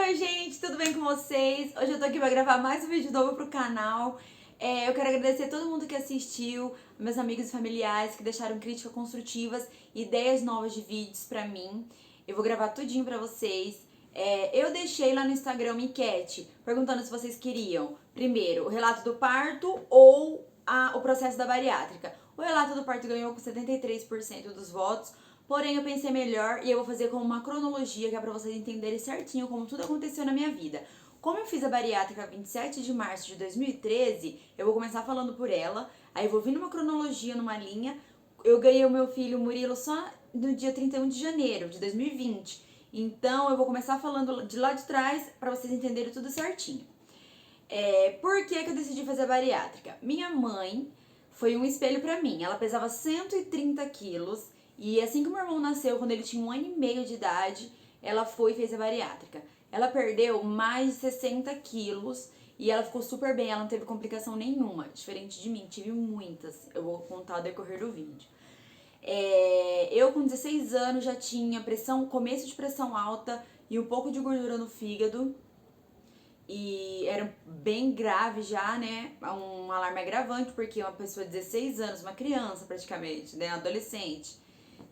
Oi gente, tudo bem com vocês? Hoje eu tô aqui pra gravar mais um vídeo novo pro canal. Eu quero agradecer a todo mundo que assistiu, meus amigos e familiares que deixaram críticas construtivas, ideias novas de vídeos pra mim. Eu vou gravar tudinho pra vocês. Eu deixei lá no Instagram uma enquete perguntando se vocês queriam, primeiro, o relato do parto ou o processo da bariátrica. O relato do parto ganhou com 73% dos votos. Porém, eu pensei melhor e eu vou fazer como uma cronologia, que é pra vocês entenderem certinho como tudo aconteceu na minha vida. Como eu fiz a bariátrica 27 de março de 2013, eu vou começar falando por ela, aí eu vou vir numa cronologia, numa linha. Eu ganhei o meu filho Murilo só no dia 31 de janeiro de 2020. Então, eu vou começar falando de lá de trás pra vocês entenderem tudo certinho. Por que eu decidi fazer a bariátrica? Minha mãe foi um espelho pra mim. Ela pesava 130 quilos e assim que o meu irmão nasceu, quando ele tinha 1 ano e meio de idade, ela foi e fez a bariátrica. Ela perdeu mais de 60 quilos e ela ficou super bem, ela não teve complicação nenhuma. Diferente de mim, tive muitas. Eu vou contar ao decorrer do vídeo. Eu com 16 anos já tinha começo de pressão alta e um pouco de gordura no fígado. E era bem grave já, né? Um alarme agravante, porque uma pessoa de 16 anos, uma criança praticamente, né? Adolescente,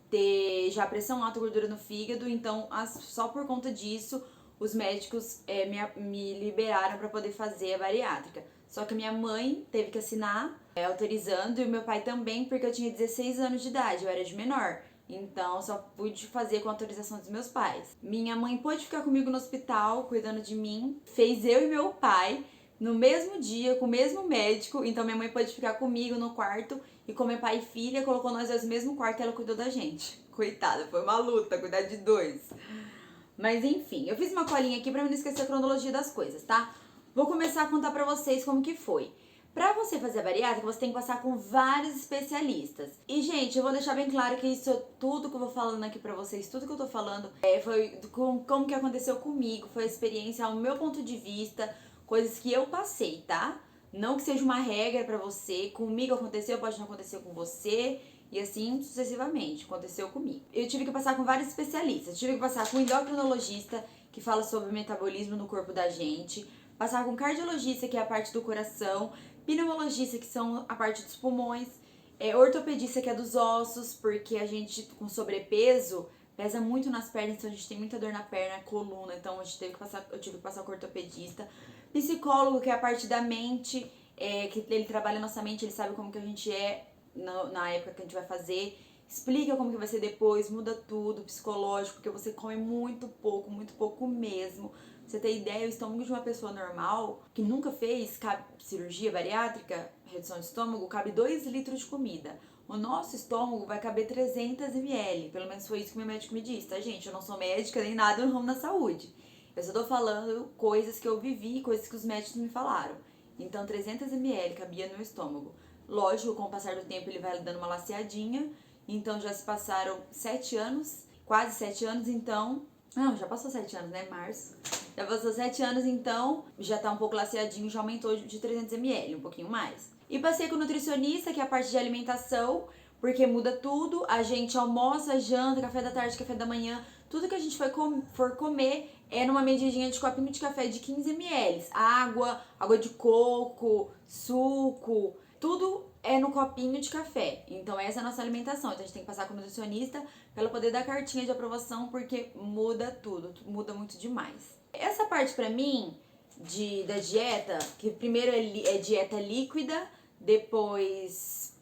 ter já pressão alta e gordura no fígado. Então, só por conta disso, os médicos me liberaram para poder fazer a bariátrica. Só que minha mãe teve que assinar autorizando e o meu pai também, porque eu tinha 16 anos de idade, eu era de menor. Então, só pude fazer com a autorização dos meus pais. Minha mãe pôde ficar comigo no hospital, cuidando de mim. Fez eu e meu pai no mesmo dia, com o mesmo médico. Então, minha mãe pôde ficar comigo no quarto. E como é pai e filha, colocou nós dois no mesmo quarto e ela cuidou da gente. Coitada, foi uma luta cuidar de dois. Mas enfim, eu fiz uma colinha aqui pra não esquecer a cronologia das coisas, tá? Vou começar a contar pra vocês como que foi. Pra você fazer a bariátrica, você tem que passar com vários especialistas. E, gente, eu vou deixar bem claro que isso, tudo que eu vou falando aqui pra vocês, tudo que eu tô falando, foi como que aconteceu comigo, foi a experiência, ao meu ponto de vista, coisas que eu passei, tá? Não que seja uma regra pra você, comigo aconteceu, pode não acontecer com você, e assim sucessivamente, aconteceu comigo. Eu tive que passar com vários especialistas, tive que passar com um endocrinologista, que fala sobre o metabolismo no corpo da gente, passar com cardiologista, que é a parte do coração, pneumologista, que são a parte dos pulmões, ortopedista, que é dos ossos, porque a gente com sobrepeso pesa muito nas pernas, então a gente tem muita dor na perna, coluna, então eu tive que passar com ortopedista, psicólogo, que é a parte da mente, que ele trabalha nossa mente, ele sabe como que a gente é na época que a gente vai fazer, explica como que vai ser depois, muda tudo, psicológico, porque você come muito pouco mesmo. Pra você ter ideia, o estômago de uma pessoa normal, que nunca fez cirurgia bariátrica, redução de estômago, cabe 2 litros de comida. O nosso estômago vai caber 300 ml, pelo menos foi isso que meu médico me disse, tá, gente? Eu não sou médica nem nada no ramo da saúde. Eu só tô falando coisas que eu vivi, coisas que os médicos me falaram. Então, 300 ml cabia no meu estômago. Lógico, com o passar do tempo ele vai dando uma laceadinha. Então, já se passaram 7 anos, quase 7 anos, então... Não, já passou 7 anos, né? Março. Já passou 7 anos, então já tá um pouco laceadinho, já aumentou de 300 ml, um pouquinho mais. E passei com o nutricionista, que é a parte de alimentação, porque muda tudo. A gente almoça, janta, café da tarde, café da manhã. Tudo que a gente for comer é numa medidinha de copinho de café de 15 ml. Água de coco, suco, tudo é no copinho de café. Então essa é a nossa alimentação. Então a gente tem que passar com o nutricionista para ela poder dar cartinha de aprovação, porque muda tudo, muda muito demais. Essa parte pra mim da dieta, que primeiro é dieta líquida, depois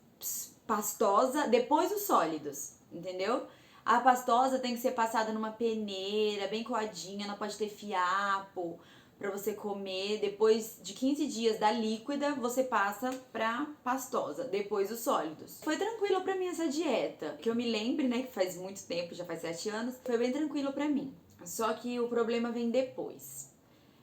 pastosa, depois os sólidos, entendeu? A pastosa tem que ser passada numa peneira, bem coadinha, não pode ter fiapo pra você comer. Depois de 15 dias da líquida, você passa pra pastosa, depois os sólidos. Foi tranquilo pra mim essa dieta, que eu me lembre, né, que faz muito tempo, já faz 7 anos, foi bem tranquilo pra mim. Só que o problema vem depois.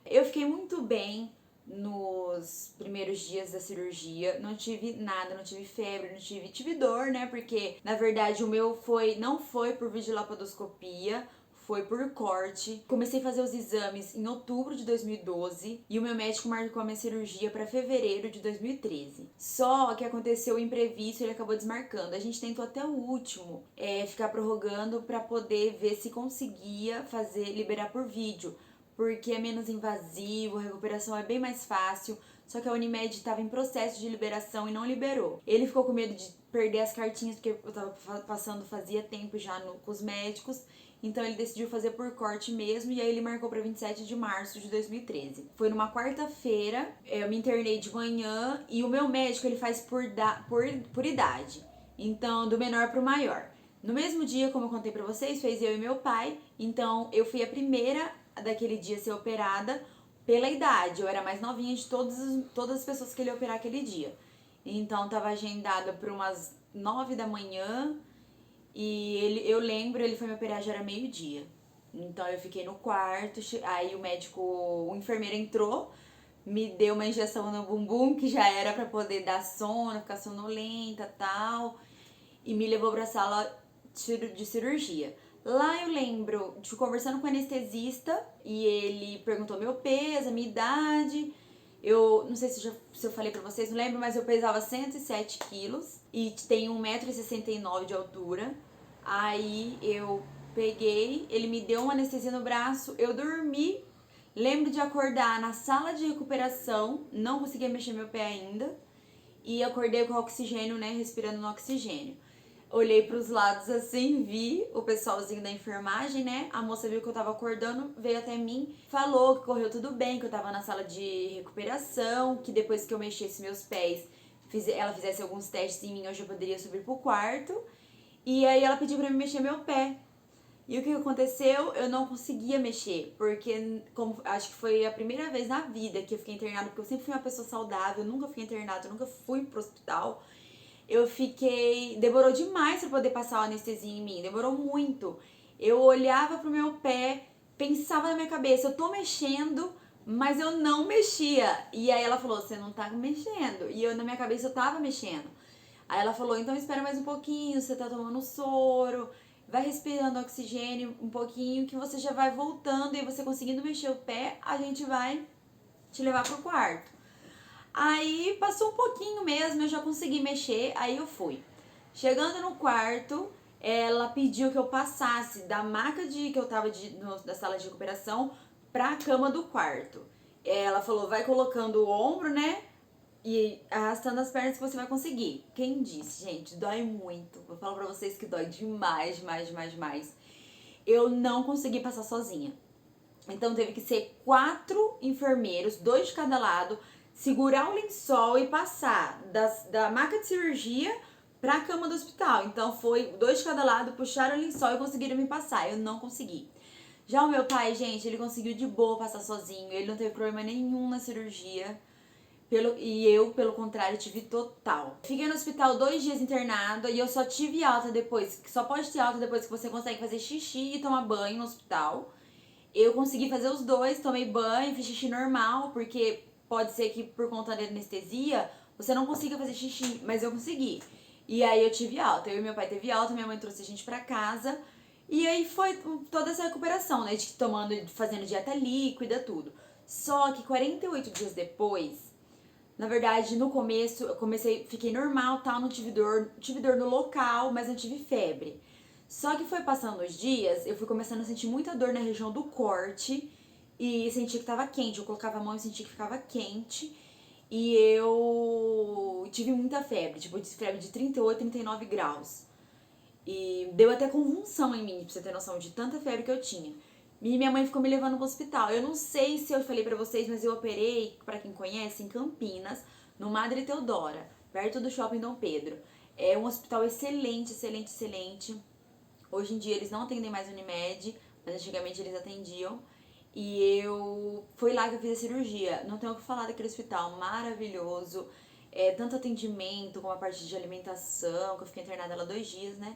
Eu fiquei muito bem nos primeiros dias da cirurgia, não tive nada, não tive febre, tive dor, né, porque na verdade o meu não foi por videolaparoscopia, foi por corte. Comecei a fazer os exames em outubro de 2012 e o meu médico marcou a minha cirurgia para fevereiro de 2013. Só que aconteceu o imprevisto e ele acabou desmarcando. A gente tentou até o último ficar prorrogando para poder ver se conseguia liberar por vídeo. porque é menos invasivo, a recuperação é bem mais fácil. Só que a Unimed estava em processo de liberação e não liberou. Ele ficou com medo de perder as cartinhas, porque eu tava passando fazia tempo já com os médicos. Então ele decidiu fazer por corte mesmo, e aí ele marcou para 27 de março de 2013. Foi numa quarta-feira, eu me internei de manhã, e o meu médico ele faz por idade. Então, do menor pro maior. No mesmo dia, como eu contei pra vocês, fez eu e meu pai. Então, eu fui a primeira daquele dia a ser operada pela idade. Eu era mais novinha de todas as pessoas que ele ia operar aquele dia. Então, tava agendada para umas 9 da manhã. E eu lembro, ele foi me operar já era meio-dia. Então, eu fiquei no quarto. Aí o enfermeiro entrou, me deu uma injeção no bumbum, que já era pra poder dar sono, ficar sonolenta e tal. E me levou pra sala de cirurgia. Lá eu lembro de conversando com o anestesista, e ele perguntou meu peso, a minha idade. Eu não sei se eu falei pra vocês, não lembro, mas eu pesava 107 quilos e tenho 1,69 m de altura. Aí eu peguei, ele me deu uma anestesia no braço, eu dormi. Lembro de acordar na sala de recuperação, não conseguia mexer meu pé ainda. E acordei com oxigênio, né, respirando no oxigênio. Olhei pros lados assim, vi o pessoalzinho da enfermagem, né? A moça viu que eu tava acordando, veio até mim, falou que correu tudo bem, que eu tava na sala de recuperação, que depois que eu mexesse meus pés, ela fizesse alguns testes em mim, eu já poderia subir pro quarto. E aí ela pediu pra mim mexer meu pé. E o que aconteceu? Eu não conseguia mexer, porque acho que foi a primeira vez na vida que eu fiquei internada, porque eu sempre fui uma pessoa saudável, eu nunca fiquei internada, eu nunca fui pro hospital. Demorou demais pra poder passar a anestesia em mim, demorou muito. Eu olhava pro meu pé, pensava na minha cabeça, eu tô mexendo, mas eu não mexia. E aí ela falou, você não tá mexendo. E eu, na minha cabeça, eu tava mexendo. Aí ela falou, então espera mais um pouquinho, você tá tomando soro, vai respirando oxigênio um pouquinho, que você já vai voltando, e você conseguindo mexer o pé, a gente vai te levar pro quarto. Aí passou um pouquinho mesmo, eu já consegui mexer, aí eu fui. Chegando no quarto, ela pediu que eu passasse da maca que eu tava da sala de recuperação pra cama do quarto. Ela falou, vai colocando o ombro, né? E arrastando as pernas que você vai conseguir. Quem disse, gente, dói muito. Vou falar pra vocês que dói demais, demais, demais, demais. Eu não consegui passar sozinha. Então teve que ser 4 enfermeiros, 2 de cada lado, segurar o lençol e passar da maca de cirurgia pra cama do hospital. Então foi 2 de cada lado, puxaram o lençol e conseguiram me passar. Eu não consegui. Já o meu pai, gente, ele conseguiu de boa passar sozinho. Ele não teve problema nenhum na cirurgia. E eu, pelo contrário, tive total. Fiquei no hospital 2 dias internada, e eu só tive alta depois. Que só pode ter alta depois que você consegue fazer xixi e tomar banho no hospital. Eu consegui fazer os dois, tomei banho, fiz xixi normal, porque pode ser que por conta da anestesia você não consiga fazer xixi, mas eu consegui. E aí eu tive alta, eu e meu pai teve alta, minha mãe trouxe a gente pra casa. E aí foi toda essa recuperação, né, fazendo dieta líquida, tudo. Só que 48 dias depois, na verdade, no começo, fiquei normal, tal, não tive dor no local, mas não tive febre. Só que foi passando os dias, eu fui começando a sentir muita dor na região do corte e senti que tava quente. Eu colocava a mão e sentia que ficava quente. E eu tive muita febre, tipo, febre de 38, 39 graus. E deu até convulsão em mim, pra você ter noção de tanta febre que eu tinha. E minha mãe ficou me levando pro hospital. Eu não sei se eu falei pra vocês, mas eu operei, pra quem conhece, em Campinas, no Madre Teodora, perto do Shopping Dom Pedro. É um hospital excelente, excelente, excelente. Hoje em dia eles não atendem mais Unimed, mas antigamente eles atendiam. E foi lá que eu fiz a cirurgia. Não tenho o que falar daquele hospital, maravilhoso. Tanto atendimento como a parte de alimentação, que eu fiquei internada lá 2 dias, né?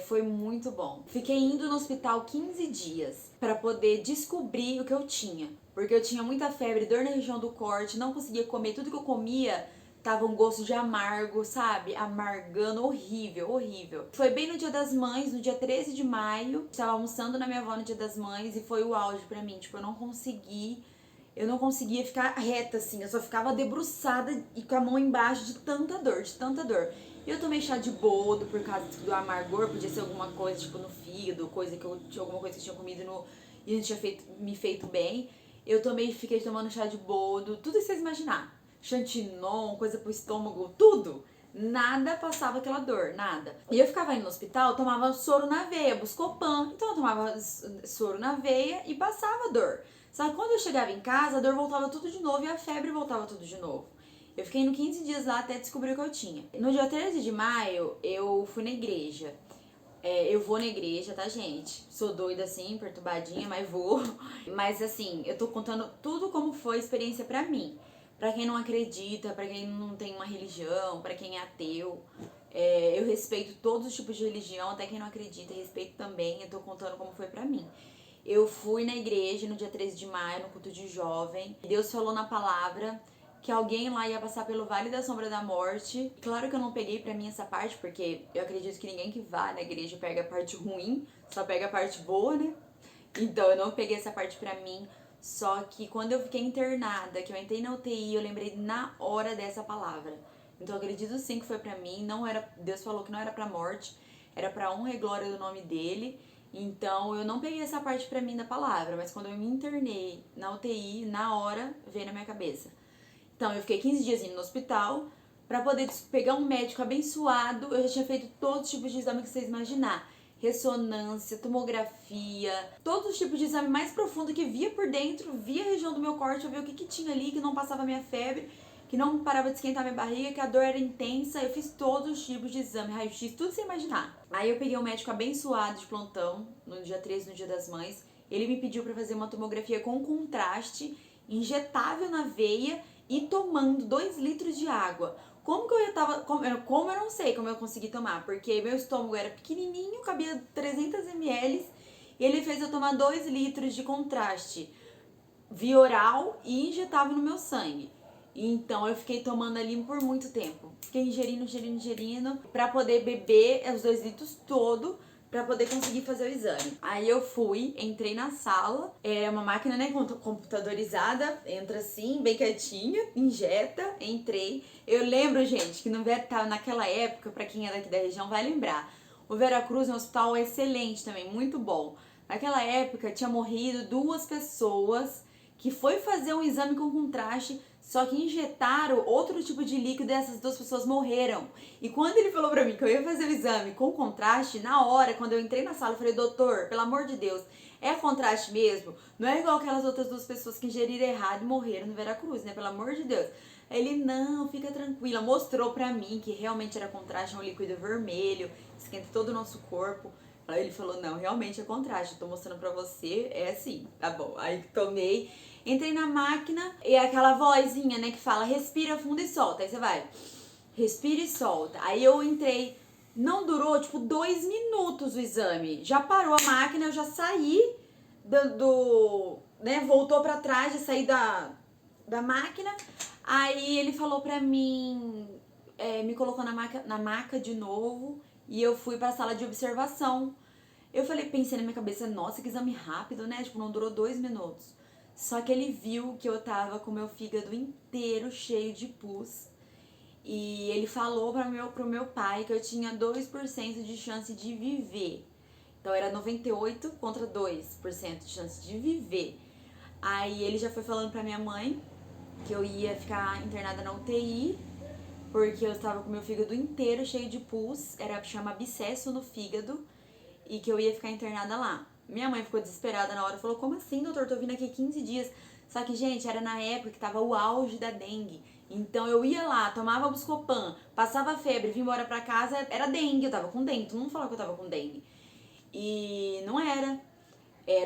Foi muito bom. Fiquei indo no hospital 15 dias pra poder descobrir o que eu tinha. Porque eu tinha muita febre, dor na região do corte, não conseguia comer. Tudo que eu comia tava um gosto de amargo, sabe? Amargando, horrível, horrível. Foi bem no Dia das Mães, no dia 13 de maio. Estava almoçando na minha avó no Dia das Mães e foi o auge pra mim. Tipo, eu não conseguia ficar reta, assim. Eu só ficava debruçada e com a mão embaixo de tanta dor, de tanta dor. E eu tomei chá de boldo por causa do amargor, podia ser alguma coisa, tipo, no fígado, alguma coisa que eu tinha comido e não tinha me feito bem. Eu fiquei tomando chá de boldo, tudo que vocês imaginar. Xantinon, coisa pro estômago, tudo. Nada passava aquela dor, nada. E eu ficava indo no hospital, tomava soro na veia, Buscopan. Então eu tomava soro na veia e passava dor. Só que quando eu chegava em casa, a dor voltava tudo de novo e a febre voltava tudo de novo. Eu fiquei no 15 dias lá até descobrir o que eu tinha. No dia 13 de maio, eu fui na igreja. Eu vou na igreja, tá, gente? Sou doida assim, perturbadinha, mas vou. Mas assim, eu tô contando tudo como foi a experiência pra mim. Pra quem não acredita, pra quem não tem uma religião, pra quem é ateu. Eu respeito todos os tipos de religião, até quem não acredita, respeito também. Eu tô contando como foi pra mim. Eu fui na igreja no dia 13 de maio, no culto de jovem. Deus falou na palavra que alguém lá ia passar pelo Vale da Sombra da Morte. Claro que eu não peguei pra mim essa parte, porque eu acredito que ninguém que vá na igreja pega a parte ruim, só pega a parte boa, né? Então eu não peguei essa parte pra mim. Só que quando eu fiquei internada, que eu entrei na UTI, eu lembrei na hora dessa palavra. Então eu acredito sim que foi pra mim. Não era, Deus falou que não era pra morte, era pra honra e glória do nome dele. Então eu não peguei essa parte pra mim da palavra, mas quando eu me internei na UTI, na hora veio na minha cabeça. Então eu fiquei 15 dias indo no hospital pra poder pegar um médico abençoado. Eu já tinha feito todos os tipos de exame que vocês imaginar. Ressonância, tomografia, todos os tipos de exame mais profundo que via por dentro, via a região do meu corte, eu via o que tinha ali, que não passava minha febre, que não parava de esquentar minha barriga, que a dor era intensa. Eu fiz todos os tipos de exame, raio-x, tudo sem imaginar. Aí eu peguei um médico abençoado de plantão, no dia 13, no dia das mães. Ele me pediu pra fazer uma tomografia com contraste, injetável na veia e tomando 2 litros de água. Como que eu tava... Como eu não sei como eu consegui tomar, porque meu estômago era pequenininho, cabia 300 ml, e ele fez eu tomar 2 litros de contraste via oral e injetável no meu sangue. Então eu fiquei tomando ali por muito tempo. Fiquei ingerindo, pra poder beber os 2 litros todo, pra poder conseguir fazer o exame. Aí eu fui, entrei na sala, é uma máquina, né, computadorizada, entra assim, bem quietinha, injeta, entrei. Eu lembro, gente, que naquela época, pra quem é daqui da região vai lembrar, o Veracruz é um hospital excelente também, muito bom. Naquela época tinha morrido 2 pessoas que foi fazer um exame com contraste, só que injetaram outro tipo de líquido e essas 2 pessoas morreram. E quando ele falou pra mim que eu ia fazer o exame com contraste, na hora, quando eu entrei na sala, eu falei, doutor, pelo amor de Deus, é contraste mesmo? Não é igual aquelas outras 2 pessoas que ingeriram errado e morreram no Veracruz, né? Pelo amor de Deus. Ele, não, fica tranquila, mostrou pra mim que realmente era contraste, é um líquido vermelho, esquenta todo o nosso corpo. Aí ele falou, não, realmente é contraste, tô mostrando pra você, é assim, tá bom. Aí tomei, entrei na máquina e é aquela vozinha, né, que fala, respira fundo e solta. Aí você vai, respira e solta. Aí eu entrei, não durou, tipo, 2 minutos o exame. Já parou a máquina, eu já saí né, voltou pra trás, já saí da máquina. Aí ele falou pra mim, me colocou na maca de novo e eu fui pra sala de observação. Eu falei, pensei na minha cabeça, nossa, que exame rápido, né? Tipo, não durou 2 minutos. Só que ele viu que eu tava com meu fígado inteiro cheio de pus. E ele falou pro meu pai que eu tinha 2% de chance de viver. Então era 98 contra 2% de chance de viver. Aí ele já foi falando pra minha mãe que eu ia ficar internada na UTI, porque eu estava com meu fígado inteiro cheio de pus, chama abscesso no fígado, e que eu ia ficar internada lá. Minha mãe ficou desesperada na hora, falou, como assim, doutor, tô vindo aqui 15 dias. Só que, gente, era na época que tava o auge da dengue. Então eu ia lá, tomava Buscopan, passava febre, vim embora pra casa, era dengue, eu tava com dengue, todo mundo falava que eu tava com dengue. E não era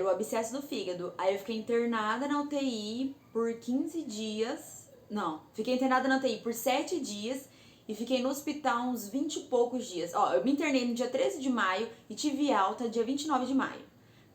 o abscesso do fígado. Aí eu fiquei internada na UTI por 15 dias, não, fiquei internada na UTI por 7 dias, e fiquei no hospital uns 20 e poucos dias. Ó, eu me internei no dia 13 de maio e tive alta dia 29 de maio.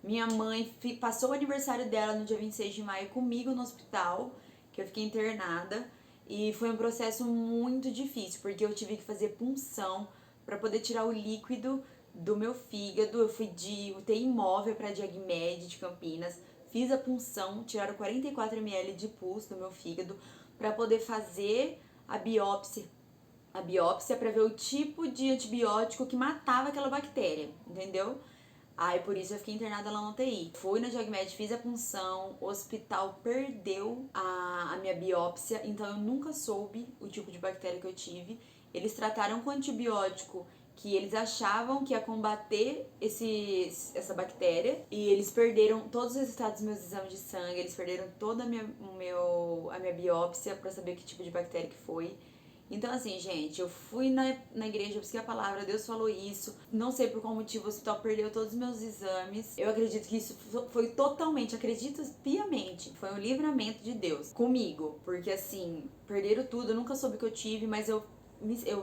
Minha mãe passou o aniversário dela no dia 26 de maio comigo no hospital, que eu fiquei internada. E foi um processo muito difícil, porque eu tive que fazer punção para poder tirar o líquido do meu fígado. Eu fui de UTI móvel para Diagmed de Campinas, fiz a punção, tiraram 44 ml de pus do meu fígado para poder fazer a biópsia para ver o tipo de antibiótico que matava aquela bactéria, entendeu? Aí por isso eu fiquei internada lá na UTI. Fui na Jogmed, fiz a punção, o hospital perdeu a minha biópsia, então eu nunca soube o tipo de bactéria que eu tive. Eles trataram com antibiótico que eles achavam que ia combater essa bactéria, e eles perderam todos os resultados dos meus exames de sangue, eles perderam toda a minha biópsia pra saber que tipo de bactéria que foi. Então, assim, gente, eu fui na igreja, eu busquei a palavra, Deus falou isso. Não sei por qual motivo o hospital perdeu todos os meus exames. Eu acredito que isso foi totalmente, acredito piamente, foi um livramento de Deus comigo. Porque, assim, perderam tudo, eu nunca soube o que eu tive, mas eu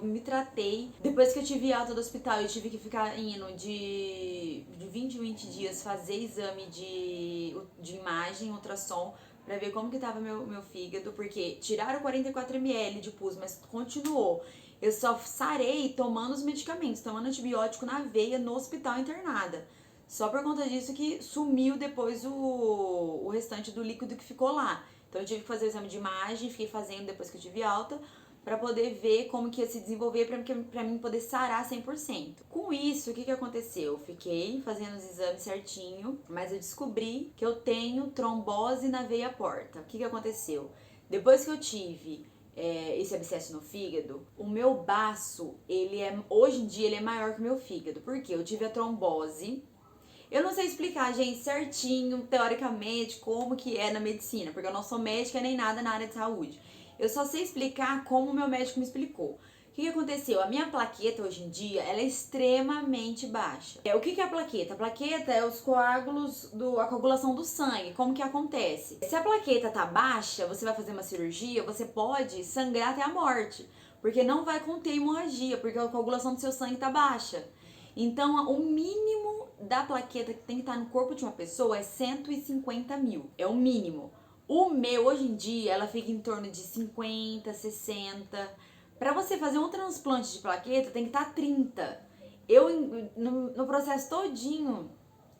me tratei. Depois que eu tive alta do hospital, eu tive que ficar indo de 20 em 20 dias fazer exame de imagem, ultrassom, pra ver como que tava meu fígado, porque tiraram 44 ml de pus, mas continuou. Eu só sarei tomando os medicamentos, tomando antibiótico na veia no hospital internada. Só por conta disso que sumiu depois o restante do líquido que ficou lá. Então eu tive que fazer o exame de imagem, fiquei fazendo depois que eu tive alta, pra poder ver como que ia se desenvolver pra mim poder sarar 100%. Com isso, o que aconteceu? Eu fiquei fazendo os exames certinho, mas eu descobri que eu tenho trombose na veia porta. O que aconteceu? Depois que eu tive esse abscesso no fígado, o meu baço, hoje em dia, ele é maior que o meu fígado. Por quê? Eu tive a trombose. Eu não sei explicar, gente, certinho, teoricamente, como que é na medicina, porque eu não sou médica nem nada na área de saúde. Eu só sei explicar como o meu médico me explicou. O que aconteceu? A minha plaqueta hoje em dia, ela é extremamente baixa. O que é a plaqueta? A plaqueta é os coágulos, a coagulação do sangue. Como que acontece? Se a plaqueta tá baixa, você vai fazer uma cirurgia, você pode sangrar até a morte, porque não vai conter hemorragia, porque a coagulação do seu sangue tá baixa. Então, o mínimo da plaqueta que tem que estar no corpo de uma pessoa é 150 mil. É o mínimo. O meu, hoje em dia, ela fica em torno de 50, 60. Pra você fazer um transplante de plaqueta, tem que estar 30. Eu, no processo todinho,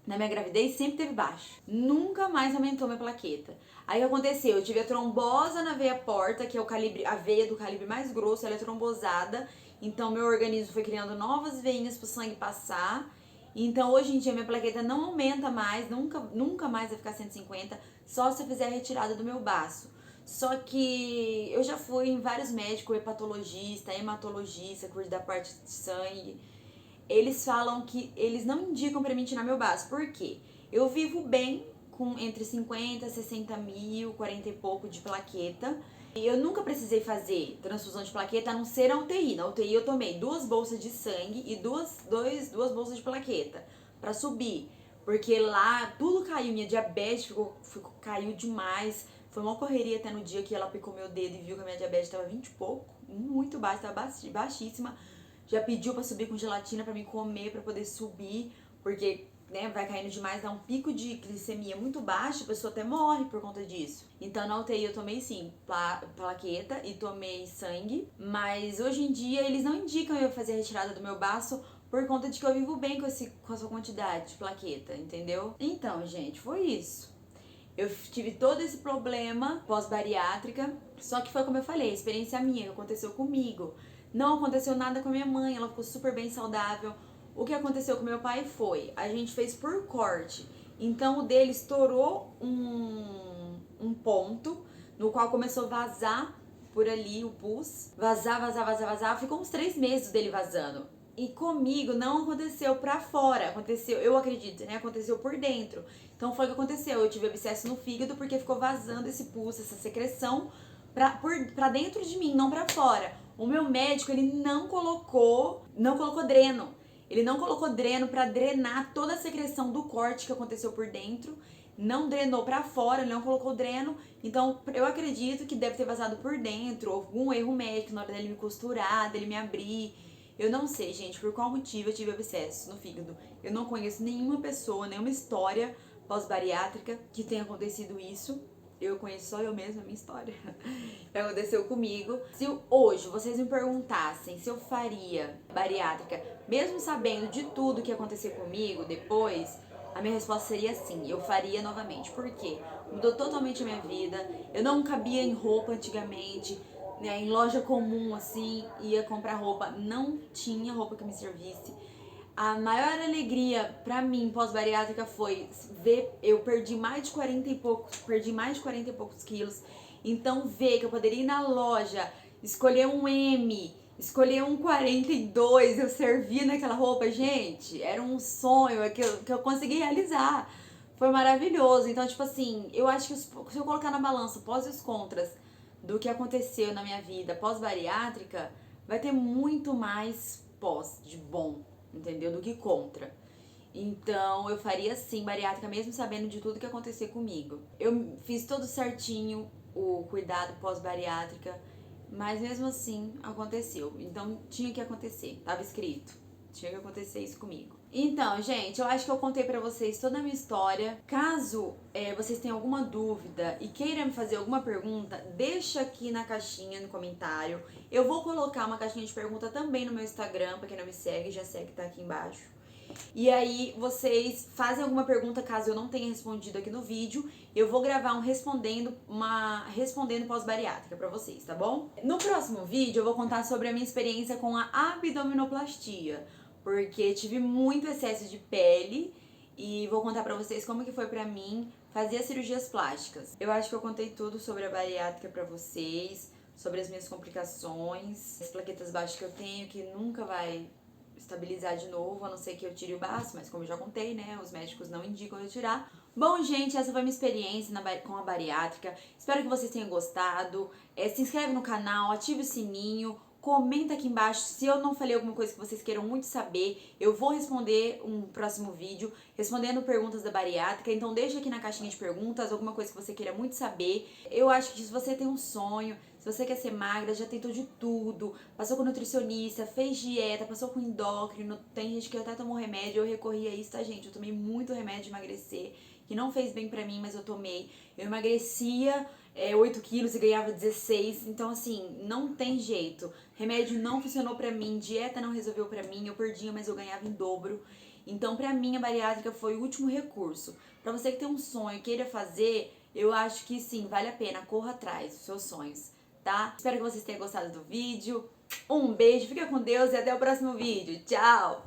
na minha gravidez, sempre teve baixo. Nunca mais aumentou minha plaqueta. Aí o que aconteceu? Eu tive a trombosa na veia porta, que é a veia do calibre mais grosso, ela é trombosada. Então, meu organismo foi criando novas veinhas pro sangue passar. Então, hoje em dia, minha plaqueta não aumenta mais, nunca mais vai ficar 150, só se eu fizer a retirada do meu baço. Só que eu já fui em vários médicos, hepatologista, hematologista, cuida da parte de sangue. Eles falam que eles não indicam pra mim tirar meu baço. Por quê? Eu vivo bem com entre 50, 60 mil, 40 e pouco de plaqueta. E eu nunca precisei fazer transfusão de plaqueta, a não ser a UTI. Na UTI eu tomei 2 bolsas de sangue e duas bolsas de plaqueta pra subir. Porque lá tudo caiu, minha diabetes caiu demais. Foi uma correria até no dia que ela picou meu dedo e viu que a minha diabetes tava 20 e pouco. Muito baixa, tava baixíssima. Já pediu pra subir com gelatina pra mim comer, pra poder subir. Porque vai caindo demais, dá um pico de glicemia muito baixo, a pessoa até morre por conta disso. Então na UTI eu tomei sim plaqueta e tomei sangue, mas hoje em dia eles não indicam eu fazer a retirada do meu baço por conta de que eu vivo bem com essa quantidade de plaqueta, entendeu? Então, gente, foi isso. Eu tive todo esse problema pós-bariátrica, só que foi como eu falei, a experiência minha, que aconteceu comigo. Não aconteceu nada com a minha mãe, ela ficou super bem saudável. O que aconteceu com meu pai foi, a gente fez por corte. Então o dele estourou um ponto, no qual começou a vazar por ali o pus. Vazar. Ficou uns 3 meses dele vazando. E comigo não aconteceu pra fora, aconteceu, eu acredito, aconteceu por dentro. Então foi o que aconteceu, eu tive abscesso no fígado porque ficou vazando esse pus, essa secreção pra dentro de mim, não pra fora. O meu médico, ele não colocou dreno. Ele não colocou dreno pra drenar toda a secreção do corte que aconteceu por dentro. Não drenou pra fora, ele não colocou dreno. Então, eu acredito que deve ter vazado por dentro. Algum erro médico na hora dele me costurar, dele me abrir. Eu não sei, gente, por qual motivo eu tive abscesso no fígado. Eu não conheço nenhuma pessoa, nenhuma história pós-bariátrica que tenha acontecido isso. Eu conheço só eu mesma, a minha história. Aconteceu comigo. Se hoje vocês me perguntassem se eu faria bariátrica, mesmo sabendo de tudo que ia acontecer comigo depois, a minha resposta seria sim, eu faria novamente. Por quê? Mudou totalmente a minha vida. Eu não cabia em roupa antigamente, em loja comum, assim, ia comprar roupa, não tinha roupa que me servisse. A maior alegria pra mim pós-bariátrica foi ver, eu perdi mais de 40 e poucos quilos. Então ver que eu poderia ir na loja, escolher um M, escolher um 42, eu servia naquela roupa, gente, era um sonho que eu consegui realizar. Foi maravilhoso. Então, tipo assim, eu acho que se eu colocar na balança os pós e os contras do que aconteceu na minha vida pós-bariátrica, vai ter muito mais pós de bom, entendeu? Do que contra. Então eu faria sim bariátrica, mesmo sabendo de tudo que acontecer comigo. Eu fiz tudo certinho, o cuidado pós-bariátrica, mas mesmo assim aconteceu. Então tinha que acontecer, tava escrito. Tinha que acontecer isso comigo. Então, gente, eu acho que eu contei pra vocês toda a minha história. Caso vocês tenham alguma dúvida e queiram me fazer alguma pergunta, deixa aqui na caixinha, no comentário. Eu vou colocar uma caixinha de pergunta também no meu Instagram, pra quem não me segue, já segue, tá aqui embaixo. E aí vocês fazem alguma pergunta caso eu não tenha respondido aqui no vídeo, eu vou gravar respondendo pós-bariátrica pra vocês, tá bom? No próximo vídeo eu vou contar sobre a minha experiência com a abdominoplastia, porque tive muito excesso de pele e vou contar pra vocês como que foi pra mim fazer as cirurgias plásticas. Eu acho que eu contei tudo sobre a bariátrica pra vocês, sobre as minhas complicações, as plaquetas baixas que eu tenho, que nunca vai estabilizar de novo, a não ser que eu tire o baço, mas como eu já contei, né, os médicos não indicam eu tirar. Bom, gente, essa foi a minha experiência com a bariátrica. Espero que vocês tenham gostado. Se inscreve no canal, ative o sininho, comenta aqui embaixo se eu não falei alguma coisa que vocês queiram muito saber. Eu vou responder um próximo vídeo respondendo perguntas da bariátrica, então deixa aqui na caixinha de perguntas alguma coisa que você queira muito saber. Eu acho que se você tem um sonho, se você quer ser magra, já tentou de tudo, passou com nutricionista, fez dieta, passou com endócrino, tem gente que até tomou remédio, eu recorri a isso, tá, gente? Eu tomei muito remédio de emagrecer, que não fez bem pra mim, mas eu tomei. Eu emagrecia 8 quilos e ganhava 16, então assim, não tem jeito. Remédio não funcionou pra mim, dieta não resolveu pra mim, eu perdia, mas eu ganhava em dobro. Então, pra mim, a bariátrica foi o último recurso. Pra você que tem um sonho e queira fazer, eu acho que sim, vale a pena, corra atrás dos seus sonhos, tá? Espero que vocês tenham gostado do vídeo. Um beijo, fica com Deus e até o próximo vídeo. Tchau!